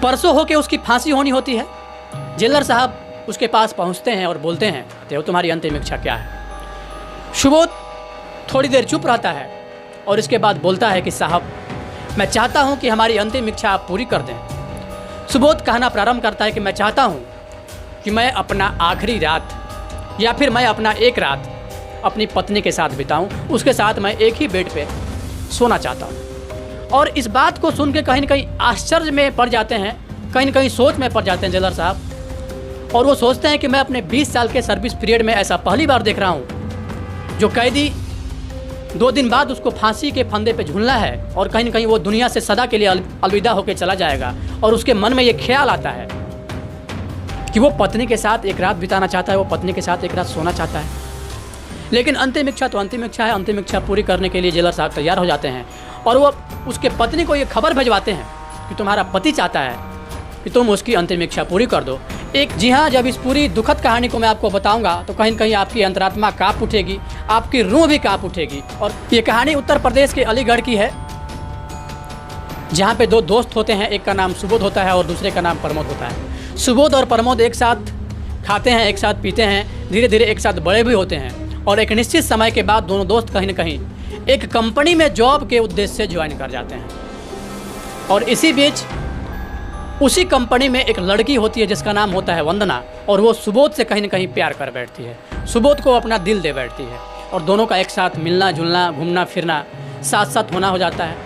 परसों होके उसकी फांसी होनी होती है। जेलर साहब उसके पास पहुंचते हैं और बोलते हैं, तो तुम्हारी अंतिम इच्छा क्या है? सुबोध थोड़ी देर चुप रहता है और इसके बाद बोलता है कि साहब, मैं चाहता हूं कि हमारी अंतिम इच्छा आप पूरी कर दें। सुबोध कहना प्रारंभ करता है कि मैं चाहता हूं कि मैं अपना आखिरी रात या फिर मैं अपना एक रात अपनी पत्नी के साथ बिताऊं, उसके साथ मैं एक ही बेड पे सोना चाहता हूं। और इस बात को सुन के कहीं न कहीं आश्चर्य में पड़ जाते हैं, कहीं न कहीं सोच में पड़ जाते हैं जेलर साहब, और वो सोचते हैं कि मैं अपने 20 साल के सर्विस पीरियड में ऐसा पहली बार देख रहा हूँ जो कैदी 2 दिन बाद उसको फांसी के फंदे पे झूलना है और कहीं न कहीं वो दुनिया से सदा के लिए अलविदा होकर चला जाएगा। और उसके मन में ये ख्याल आता है कि वो पत्नी के साथ एक रात बिताना चाहता है, वो पत्नी के साथ एक रात सोना चाहता है। लेकिन अंतिम इच्छा तो अंतिम इच्छा है। अंतिम इच्छा पूरी करने के लिए जेलर साहब तैयार हो जाते हैं और वो उसके पत्नी को ये खबर भिजवाते हैं कि तुम्हारा पति चाहता है कि तुम उसकी अंतिम इच्छा पूरी कर दो। जी हाँ, जब इस पूरी दुखद कहानी को मैं आपको बताऊंगा तो कहीं न कहीं आपकी अंतरात्मा काँप उठेगी, आपकी रूह भी काँप उठेगी। और ये कहानी उत्तर प्रदेश के अलीगढ़ की है, जहाँ पे 2 दोस्त होते हैं। एक का नाम सुबोध होता है और दूसरे का नाम प्रमोद होता है। सुबोध और प्रमोद एक साथ खाते हैं, एक साथ पीते हैं, धीरे धीरे एक साथ बड़े भी होते हैं। और एक निश्चित समय के बाद दोनों दोस्त कहीं न कहीं एक कंपनी में जॉब के उद्देश्य से ज्वाइन कर जाते हैं। और इसी बीच उसी कंपनी में एक लड़की होती है जिसका नाम होता है वंदना, और वो सुबोध से कहीं न कहीं प्यार कर बैठती है, सुबोध को अपना दिल दे बैठती है और दोनों का एक साथ मिलना जुलना, घूमना फिरना साथ साथ होना हो जाता है।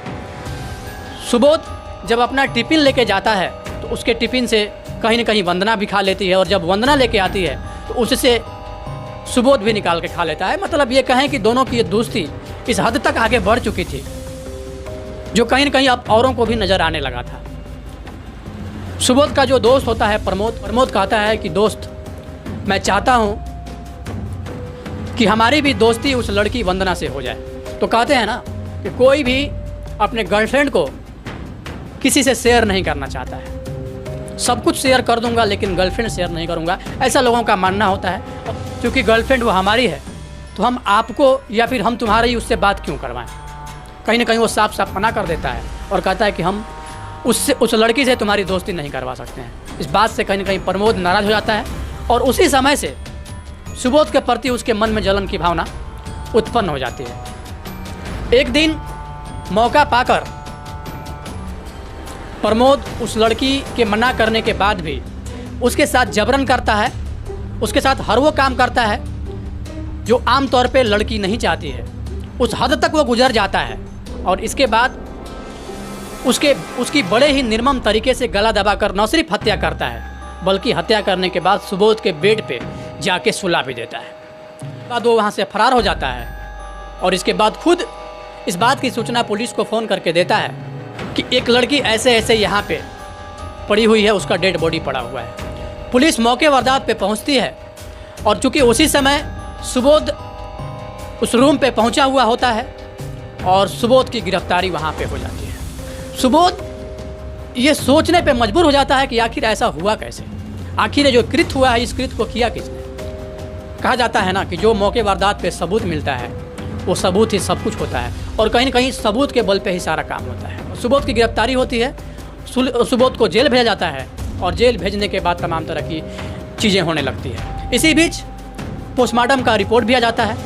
सुबोध जब अपना टिफ़िन लेके जाता है तो उसके टिफ़िन से कहीं न कहीं वंदना भी खा लेती है, और जब वंदना लेके आती है तो उससे सुबोध भी निकाल के खा लेता है। मतलब ये कहें कि दोनों की ये दोस्ती इस हद तक आगे बढ़ चुकी थी जो कहीं न कहीं अब औरों को भी नज़र आने लगा था। सुबोध का जो दोस्त होता है प्रमोद कहता है कि दोस्त, मैं चाहता हूँ कि हमारी भी दोस्ती उस लड़की वंदना से हो जाए। तो कहते हैं ना कि कोई भी अपने गर्लफ्रेंड को किसी से शेयर नहीं करना चाहता है। सब कुछ शेयर कर दूंगा लेकिन गर्लफ्रेंड शेयर नहीं करूंगा, ऐसा लोगों का मानना होता है। क्योंकि गर्लफ्रेंड वो हमारी है तो हम आपको या फिर हम तुम्हारी उससे बात क्यों करवाएं। कहीं ना कहीं वो साफ साफ मना कर देता है और कहता है कि हम उस लड़की से तुम्हारी दोस्ती नहीं करवा सकते हैं। इस बात से कहीं ना कहीं प्रमोद नाराज़ हो जाता है और उसी समय से सुबोध के प्रति उसके मन में जलन की भावना उत्पन्न हो जाती है। एक दिन मौका पाकर प्रमोद उस लड़की के मना करने के बाद भी उसके साथ जबरन करता है, उसके साथ हर वो काम करता है जो आमतौर पे लड़की नहीं चाहती है। उस हद तक वो गुजर जाता है और इसके बाद उसकी बड़े ही निर्मम तरीके से गला दबाकर न सिर्फ हत्या करता है बल्कि हत्या करने के बाद सुबोध के बेड पे जाके सुला भी देता है। बाद वो वहाँ से फरार हो जाता है और इसके बाद खुद इस बात की सूचना पुलिस को फ़ोन करके देता है कि एक लड़की ऐसे ऐसे यहाँ पे पड़ी हुई है, उसका डेड बॉडी पड़ा हुआ है। पुलिस मौके वारदात पे पहुँचती है और चूँकि उसी समय सुबोध उस रूम पे पहुँचा हुआ होता है और सुबोध की गिरफ्तारी वहाँ पे हो जाती है। सुबोध ये सोचने पे मजबूर हो जाता है कि आखिर ऐसा हुआ कैसे, आखिर ये जो कृत्य हुआ है इस कृत्य को किया किसने। कहा जाता है ना कि जो मौके वारदात पे सबूत मिलता है वो सबूत ही सब कुछ होता है और कहीं न कहीं सबूत के बल पे ही सारा काम होता है। सुबोध की गिरफ्तारी होती है, सुबोध को जेल भेजा जाता है और जेल भेजने के बाद तमाम तरह की चीज़ें होने लगती है। इसी बीच पोस्टमार्टम का रिपोर्ट भी आ जाता है।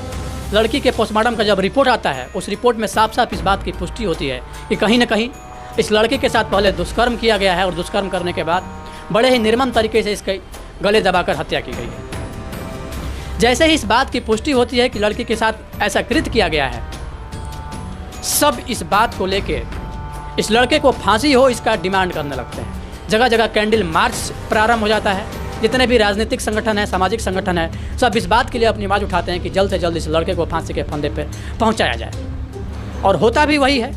लड़की के पोस्टमार्टम का जब रिपोर्ट आता है उस रिपोर्ट में साफ साफ इस बात की पुष्टि होती है कि कहीं न कहीं इस लड़के के साथ पहले दुष्कर्म किया गया है और दुष्कर्म करने के बाद बड़े ही निर्मम तरीके से इसके गले दबाकर हत्या की गई है। जैसे ही इस बात की पुष्टि होती है कि लड़की के साथ ऐसा कृत्य किया गया है, सब इस बात को लेके इस लड़के को फांसी हो इसका डिमांड करने लगते हैं। जगह जगह कैंडल मार्च प्रारंभ हो जाता है। जितने भी राजनीतिक संगठन है, सामाजिक संगठन है, सब इस बात के लिए अपनी आवाज़ उठाते हैं कि जल्द से जल्द इस लड़के को फांसी के फंदे पर पहुँचाया जाए। और होता भी वही है।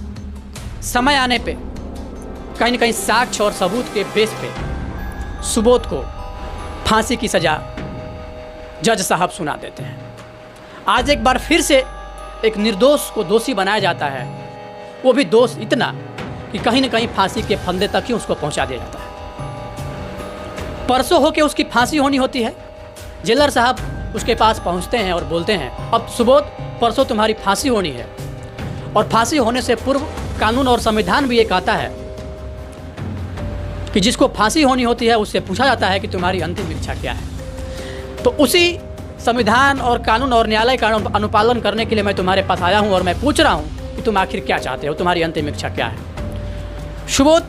समय आने पे कहीं न कहीं साक्ष्य और सबूत के बेस पे सुबोध को फांसी की सज़ा जज साहब सुना देते हैं। आज एक बार फिर से एक निर्दोष को दोषी बनाया जाता है, वो भी दोष इतना कि कहीं न कहीं फांसी के फंदे तक ही उसको पहुंचा दिया जाता है। परसों होके उसकी फांसी होनी होती है। जेलर साहब उसके पास पहुंचते हैं और बोलते हैं, अब सुबोध परसों तुम्हारी फांसी होनी है और फांसी होने से पूर्व कानून और संविधान भी ये कहता है कि जिसको फांसी होनी होती है उससे पूछा जाता है कि तुम्हारी अंतिम इच्छा क्या है। तो उसी संविधान और कानून और न्यायालय का अनुपालन करने के लिए मैं तुम्हारे पास आया हूँ और मैं पूछ रहा हूँ कि तुम आखिर क्या चाहते हो, तुम्हारी अंतिम इच्छा क्या है। सुबोध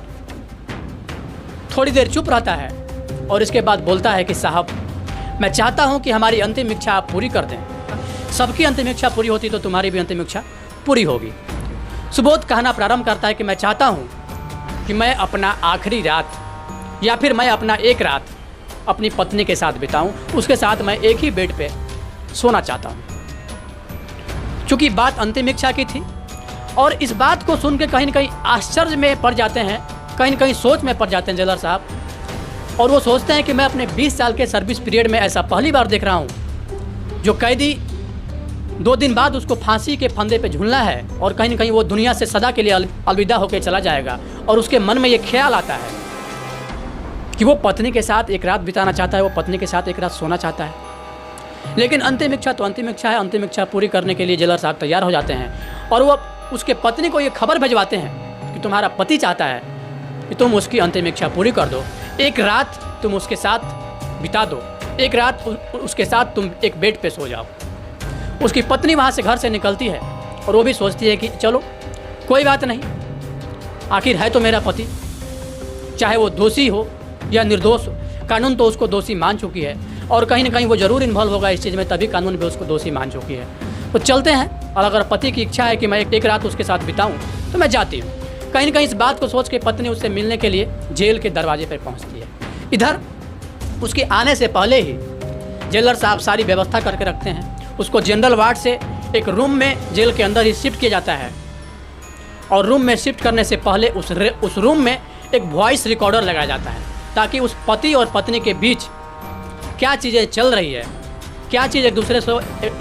थोड़ी देर चुप रहता है और इसके बाद बोलता है कि साहब, मैं चाहता हूँ कि हमारी अंतिम इच्छा आप पूरी कर दें। सबकी अंतिम इच्छा पूरी होती तो तुम्हारी भी अंतिम इच्छा पूरी होगी। सुबोध कहना प्रारंभ करता है कि मैं चाहता हूँ कि मैं अपना आखिरी रात या फिर मैं अपना एक रात अपनी पत्नी के साथ बिताऊं, उसके साथ मैं एक ही बेड पे सोना चाहता हूं। चूँकि बात अंतिम इच्छा की थी और इस बात को सुन के कहीं न कहीं आश्चर्य में पड़ जाते हैं, कहीं न कहीं सोच में पड़ जाते हैं जेलर साहब, और वो सोचते हैं कि मैं अपने 20 साल के सर्विस पीरियड में ऐसा पहली बार देख रहा हूँ जो कैदी 2 दिन बाद उसको फांसी के फंदे पे झूलना है और कहीं न कहीं वो दुनिया से सदा के लिए अलविदा होकर चला जाएगा और उसके मन में ये ख्याल आता है कि वो पत्नी के साथ एक रात बिताना चाहता है, वो पत्नी के साथ एक रात सोना चाहता है। लेकिन अंतिम इच्छा तो अंतिम इच्छा है। अंतिम इच्छा पूरी करने के लिए जेलर साहब तैयार हो जाते हैं और वो उसके पत्नी को ये खबर भिजवाते हैं कि तुम्हारा पति चाहता है कि तुम उसकी अंतिम इच्छा पूरी कर दो, एक रात तुम उसके साथ बिता दो, एक रात उसके साथ तुम एक बेड पे सो जाओ। उसकी पत्नी वहाँ से घर से निकलती है और वो भी सोचती है कि चलो कोई बात नहीं, आखिर है तो मेरा पति, चाहे वो दोषी हो या निर्दोष हो, कानून तो उसको दोषी मान चुकी है और कहीं ना कहीं वो ज़रूर इन्वॉल्व होगा इस चीज़ में, तभी कानून भी उसको दोषी मान चुकी है। तो चलते हैं और अगर पति की इच्छा है कि मैं एक रात उसके साथ बिताऊं तो मैं जाती हूँ। कहीं ना कहीं इस बात को सोच के पत्नी उससे मिलने के लिए जेल के दरवाजे पर पहुँचती है। इधर उसके आने से पहले ही जेलर साहब सारी व्यवस्था करके रखते हैं। उसको जनरल वार्ड से एक रूम में जेल के अंदर ही शिफ्ट किया जाता है और रूम में शिफ्ट करने से पहले उस रूम में एक वॉइस रिकॉर्डर लगाया जाता है ताकि उस पति और पत्नी के बीच क्या चीज़ें चल रही है, क्या चीज़ एक दूसरे से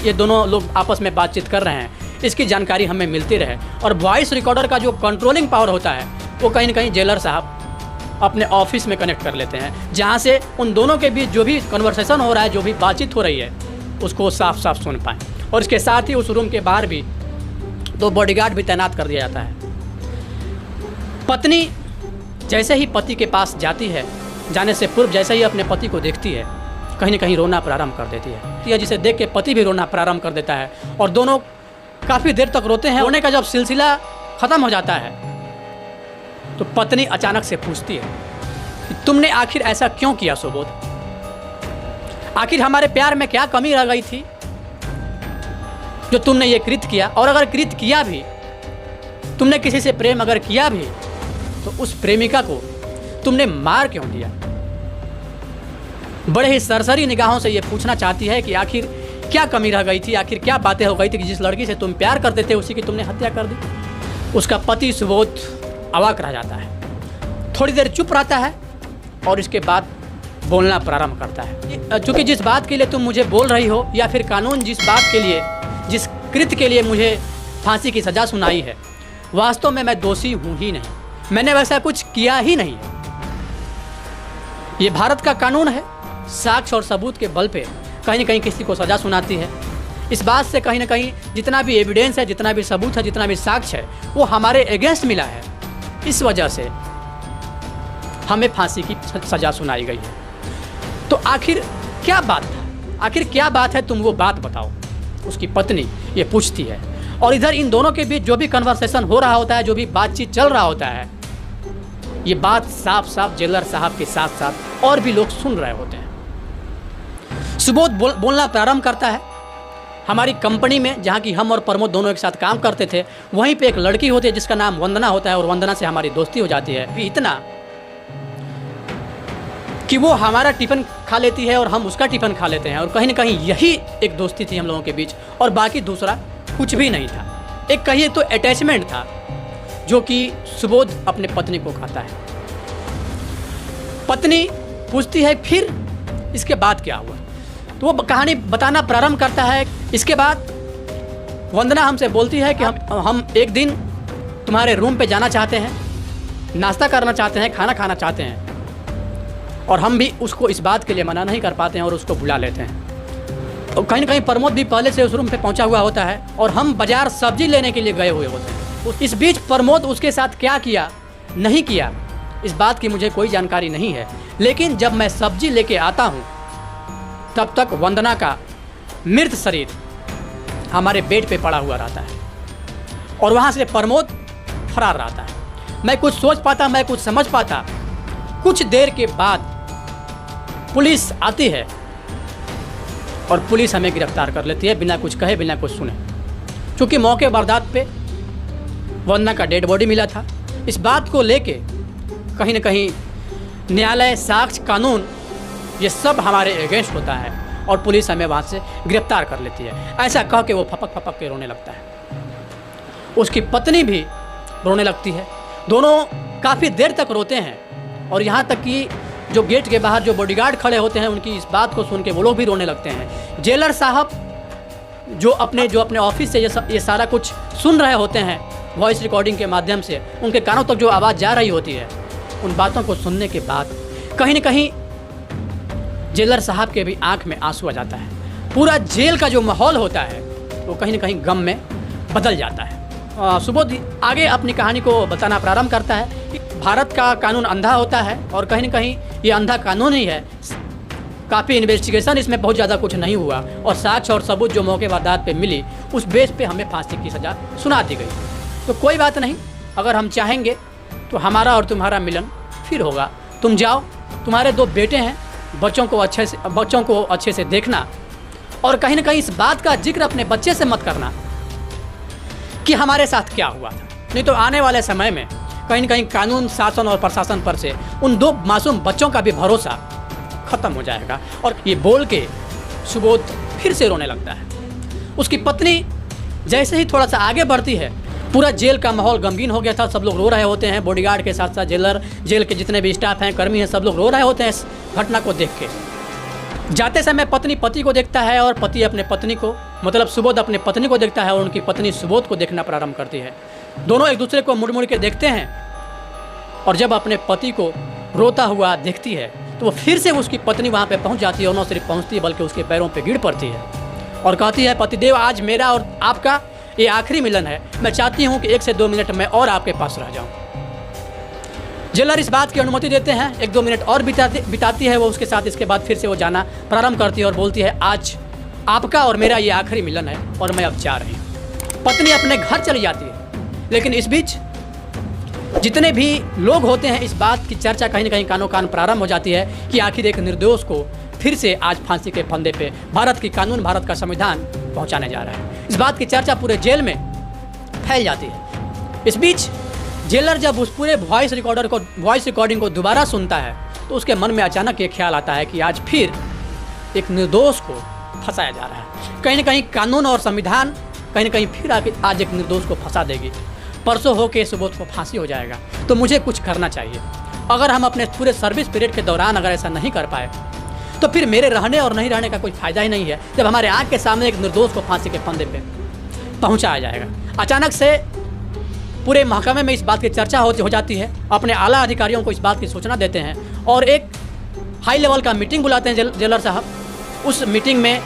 ये दोनों लोग आपस में बातचीत कर रहे हैं, इसकी जानकारी हमें मिलती रहे। और वॉइस रिकॉर्डर का जो कंट्रोलिंग पावर होता है वो कहीं ना कहीं जेलर साहब अपने ऑफिस में कनेक्ट कर लेते हैं, जहाँ से उन दोनों के बीच जो भी कन्वर्सेशन हो रहा है, जो भी बातचीत हो रही है, उसको साफ साफ सुन पाएँ। और इसके साथ ही उस रूम के बाहर भी 2 बॉडीगार्ड भी तैनात कर दिया जाता है। पत्नी जैसे ही पति के पास जाती है, जाने से पूर्व जैसे ही अपने पति को देखती है, कहीं ना कहीं रोना प्रारंभ कर देती है, जिसे देख के पति भी रोना प्रारंभ कर देता है और दोनों काफ़ी देर तक रोते हैं। रोने का जब सिलसिला ख़त्म हो जाता है तो पत्नी अचानक से पूछती है कि तुमने आखिर ऐसा क्यों किया सुबोध? आखिर हमारे प्यार में क्या कमी रह गई थी जो तुमने ये कृत्य किया? और अगर कृत्य किया भी, तुमने किसी से प्रेम अगर किया भी, तो उस प्रेमिका को तुमने मार क्यों दिया? बड़े ही सरसरी निगाहों से ये पूछना चाहती है कि आखिर क्या कमी रह गई थी, आखिर क्या बातें हो गई थी कि जिस लड़की से तुम प्यार करते थे उसी की तुमने हत्या कर दी। उसका पति सुबोध अवाक रह जाता है, थोड़ी देर चुप रहता है और इसके बाद बोलना प्रारंभ करता है। चूँकि जिस बात के लिए तुम मुझे बोल रही हो या फिर कानून जिस बात के लिए, जिस कृत्य के लिए मुझे फांसी की सज़ा सुनाई है, वास्तव में मैं दोषी हूँ ही नहीं, मैंने वैसा कुछ किया ही नहीं है। ये भारत का कानून है, साक्ष्य और सबूत के बल पे कहीं ना कहीं किसी को सज़ा सुनाती है। इस बात से कहीं ना कहीं जितना भी एविडेंस है, जितना भी सबूत है, जितना भी साक्ष्य है, वो हमारे अगेंस्ट मिला है। इस वजह से हमें फांसी की सज़ा सुनाई गई है। तो आखिर क्या बात है, आखिर क्या बात है, तुम वो बात बताओ, उसकी पत्नी ये पूछती है। और इधर इन दोनों के बीच जो भी कन्वर्सेशन हो रहा होता है, जो भी बातचीत चल रहा होता है, ये बात साफ साफ जेलर साहब के साथ साथ और भी लोग सुन रहे होते हैं। सुबोध बोलना प्रारंभ करता है। हमारी कंपनी में, जहाँ की हम और प्रमोद दोनों एक साथ काम करते थे, वहीं पे एक लड़की होती है जिसका नाम वंदना होता है और वंदना से हमारी दोस्ती हो जाती है। इतना कि वो हमारा टिफ़िन खा लेती है और हम उसका टिफ़िन खा लेते हैं, और कहीं ना कहीं यही एक दोस्ती थी हम लोगों के बीच, और बाकी दूसरा कुछ भी नहीं था। एक कहिए तो अटैचमेंट था जो कि सुबोध अपने पत्नी को खाता है। पत्नी पूछती है फिर इसके बाद क्या हुआ, तो वो कहानी बताना प्रारंभ करता है। इसके बाद वंदना हमसे बोलती है कि हम एक दिन तुम्हारे रूम पे जाना चाहते हैं, नाश्ता करना चाहते हैं, खाना खाना चाहते हैं, और हम भी उसको इस बात के लिए मना नहीं कर पाते हैं और उसको बुला लेते हैं। और कहीं ना कहीं प्रमोद भी पहले से उस रूम पे पहुंचा हुआ होता है और हम बाजार सब्जी लेने के लिए गए हुए होते हैं। इस बीच प्रमोद उसके साथ क्या किया नहीं किया, इस बात की मुझे कोई जानकारी नहीं है, लेकिन जब मैं सब्जी लेके आता हूँ तब तक वंदना का मृत शरीर हमारे बेड पे पड़ा हुआ रहता है और वहाँ से प्रमोद फरार रहता है। मैं कुछ सोच पाता, मैं कुछ समझ पाता। कुछ देर के बाद पुलिस आती है और पुलिस हमें गिरफ्तार कर लेती है बिना कुछ कहे, बिना कुछ सुने। क्योंकि मौके वारदात पे वंदना का डेड बॉडी मिला था। इस बात को लेके कहीं ना कहीं न्यायालय, साक्ष्य, कानून ये सब हमारे अगेंस्ट होता है और पुलिस हमें वहाँ से गिरफ्तार कर लेती है। ऐसा कह के वो फपक फपक के रोने लगता है। उसकी पत्नी भी रोने लगती है। दोनों काफ़ी देर तक रोते हैं और यहाँ तक कि जो गेट के बाहर जो बॉडीगार्ड खड़े होते हैं उनकी इस बात को सुन के वो लोग भी रोने लगते हैं। जेलर साहब जो अपने ऑफिस से ये सारा कुछ सुन रहे होते हैं वॉइस रिकॉर्डिंग के माध्यम से, उनके कानों तक जो आवाज़ जा रही होती है, उन बातों को सुनने के बाद कहीं ना कहीं जेलर साहब के भी आंख में आंसू आ जाता है। पूरा जेल का जो माहौल होता है वो कहीं ना कहीं गम में बदल जाता है। सुबोध आगे अपनी कहानी को बताना प्रारंभ करता है कि भारत का कानून अंधा होता है और कहीं ना कहीं ये अंधा कानून ही है। काफ़ी इन्वेस्टिगेशन इसमें बहुत ज़्यादा कुछ नहीं हुआ और साक्ष्य और सबूत जो मौके वारदात पे मिली उस बेस पे हमें फांसी की सज़ा सुना दी गई। तो कोई बात नहीं, अगर हम चाहेंगे तो हमारा और तुम्हारा मिलन फिर होगा। तुम जाओ, तुम्हारे 2 बेटे हैं, बच्चों को अच्छे से देखना और कहीं ना कहीं इस बात का जिक्र अपने बच्चे से मत करना कि हमारे साथ क्या हुआ था, नहीं तो आने वाले समय में कहीं ना कहीं कानून, शासन और प्रशासन पर से उन 2 मासूम बच्चों का भी भरोसा खत्म हो जाएगा। और ये बोल के सुबोध फिर से रोने लगता है। उसकी पत्नी जैसे ही थोड़ा सा आगे बढ़ती है, पूरा जेल का माहौल गमगीन हो गया था। सब लोग रो रहे होते हैं, बॉडीगार्ड के साथ साथ जेल के जितने भी स्टाफ हैं, कर्मी हैं, सब लोग रो रहे होते हैं इस घटना को देख के। जाते समय पत्नी पति को देखता है और पति अपने पत्नी को, मतलब सुबोध अपने पत्नी को देखता है और उनकी पत्नी सुबोध को देखना प्रारंभ करती है। दोनों एक दूसरे को मुड़ मुड़ के देखते हैं और जब अपने पति को रोता हुआ देखती है तो वो फिर से उसकी पत्नी वहाँ पे पहुँच जाती है और न सिर्फ पहुँचती है बल्कि उसके पैरों पे गिर पड़ती है और कहती है, पतिदेव आज मेरा और आपका ये आखिरी मिलन है। मैं चाहती हूँ कि 1 से 2 मिनट मैं और आपके पास रह जाऊँ। जेलर इस बात की अनुमति देते हैं। 1-2 मिनट और बिताती है वो उसके साथ। इसके बाद फिर से वो जाना प्रारंभ करती है और बोलती है, आज आपका और मेरा ये आखिरी मिलन है और मैं अब जा रही हूँ। पत्नी अपने घर चली जाती है। लेकिन इस बीच जितने भी लोग होते हैं, इस बात की चर्चा कहीं ना कहीं कानों कान प्रारंभ हो जाती है कि आखिर एक निर्दोष को फिर से आज फांसी के फंदे पे भारत की कानून, भारत का संविधान पहुंचाने जा रहा है। इस बात की चर्चा पूरे जेल में फैल जाती है। इस बीच जेलर जब उस पूरे वॉइस रिकॉर्डिंग को दोबारा सुनता है तो उसके मन में अचानक ये ख्याल आता है कि आज फिर एक निर्दोष को फंसाया जा रहा है। कहीं ना कहीं कानून और संविधान कहीं ना कहीं फिर आज एक निर्दोष को फंसा देगी। परसों हो के सुबोध को फांसी हो जाएगा। तो मुझे कुछ करना चाहिए। अगर हम अपने पूरे सर्विस पीरियड के दौरान अगर ऐसा नहीं कर पाए तो फिर मेरे रहने और नहीं रहने का कोई फ़ायदा ही नहीं है जब हमारे आँख के सामने एक निर्दोष को फांसी के फंदे पे पहुंचाया जाएगा। अचानक से पूरे महकमे में इस बात की चर्चा हो जाती है। अपने आला अधिकारियों को इस बात की सूचना देते हैं और एक हाई लेवल का मीटिंग बुलाते हैं जेलर साहब। उस मीटिंग में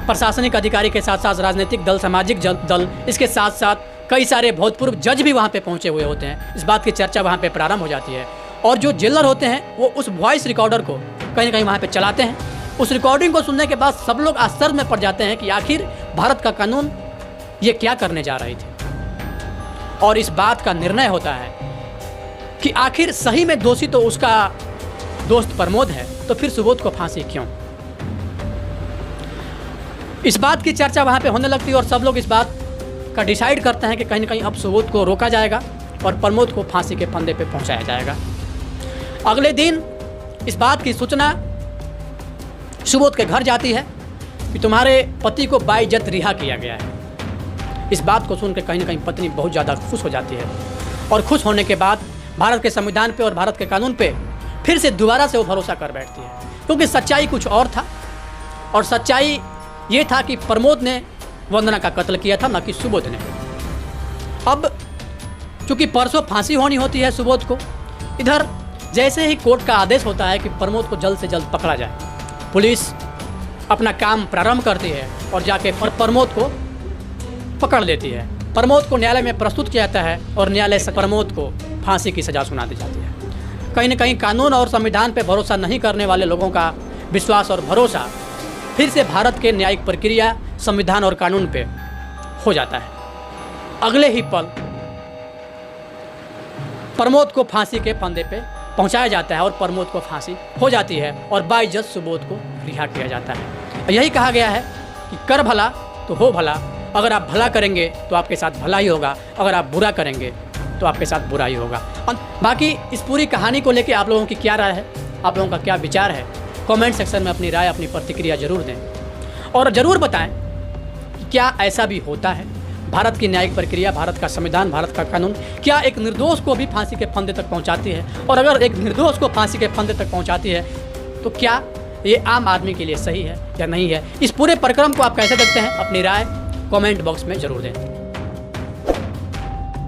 प्रशासनिक अधिकारी के साथ साथ राजनीतिक दल, सामाजिक दल, इसके साथ साथ कई सारे भूतपूर्व जज भी वहाँ पे पहुँचे हुए होते हैं। इस बात की चर्चा वहाँ पे प्रारंभ हो जाती है और जो जेलर होते हैं वो उस वॉइस रिकॉर्डर को कहीं ना कहीं वहाँ पे चलाते हैं। उस रिकॉर्डिंग को सुनने के बाद सब लोग आश्चर्य में पड़ जाते हैं कि आखिर भारत का कानून ये क्या करने जा रही थी। और इस बात का निर्णय होता है कि आखिर सही में दोषी तो उसका दोस्त प्रमोद है, तो फिर सुबोध को फांसी क्यों। इस बात की चर्चा वहाँ पे होने लगती है और सब लोग इस बात का डिसाइड करते हैं कि कहीं ना कहीं अब सुबोध को रोका जाएगा और प्रमोद को फांसी के फंदे पे पहुंचाया जाएगा। अगले दिन इस बात की सूचना सुबोध के घर जाती है कि तुम्हारे पति को बाइज्जत रिहा किया गया है। इस बात को सुनकर कहीं ना कहीं पत्नी बहुत ज़्यादा खुश हो जाती है और खुश होने के बाद भारत के संविधान पे और भारत के कानून पे फिर से दोबारा से वो भरोसा कर बैठती है, क्योंकि सच्चाई कुछ और था। और सच्चाई ये था कि प्रमोद ने वंदना का कत्ल किया था, न कि सुबोध ने। अब चूँकि परसों फांसी होनी होती है सुबोध को, इधर जैसे ही कोर्ट का आदेश होता है कि प्रमोद को जल्द से जल्द पकड़ा जाए, पुलिस अपना काम प्रारंभ करती है और जाके प्रमोद को पकड़ लेती है। प्रमोद को न्यायालय में प्रस्तुत किया जाता है और न्यायालय से प्रमोद को फांसी की सज़ा सुना दी जाती है। कहीं न कहीं कानून और संविधान पे भरोसा नहीं करने वाले लोगों का विश्वास और भरोसा फिर से भारत के न्यायिक प्रक्रिया, संविधान और कानून पे हो जाता है। अगले ही पल प्रमोद को फांसी के फंदे पे पहुंचाया जाता है और प्रमोद को फांसी हो जाती है और बाई जज सुबोध को रिहा किया जाता है। यही कहा गया है कि कर भला तो हो भला। अगर आप भला करेंगे तो आपके साथ भला ही होगा, अगर आप बुरा करेंगे तो आपके साथ बुरा ही होगा। बाकी इस पूरी कहानी को लेकर आप लोगों की क्या राय है, आप लोगों का क्या विचार है, कमेंट सेक्शन में अपनी राय, अपनी प्रतिक्रिया जरूर दें और ज़रूर बताएं कि क्या ऐसा भी होता है। भारत की न्यायिक प्रक्रिया, भारत का संविधान, भारत का कानून क्या एक निर्दोष को भी फांसी के फंदे तक पहुंचाती है? और अगर एक निर्दोष को फांसी के फंदे तक पहुंचाती है तो क्या ये आम आदमी के लिए सही है या नहीं है? इस पूरे प्रक्रम को आप कैसे देखते हैं? अपनी राय कमेंट बॉक्स में ज़रूर दें।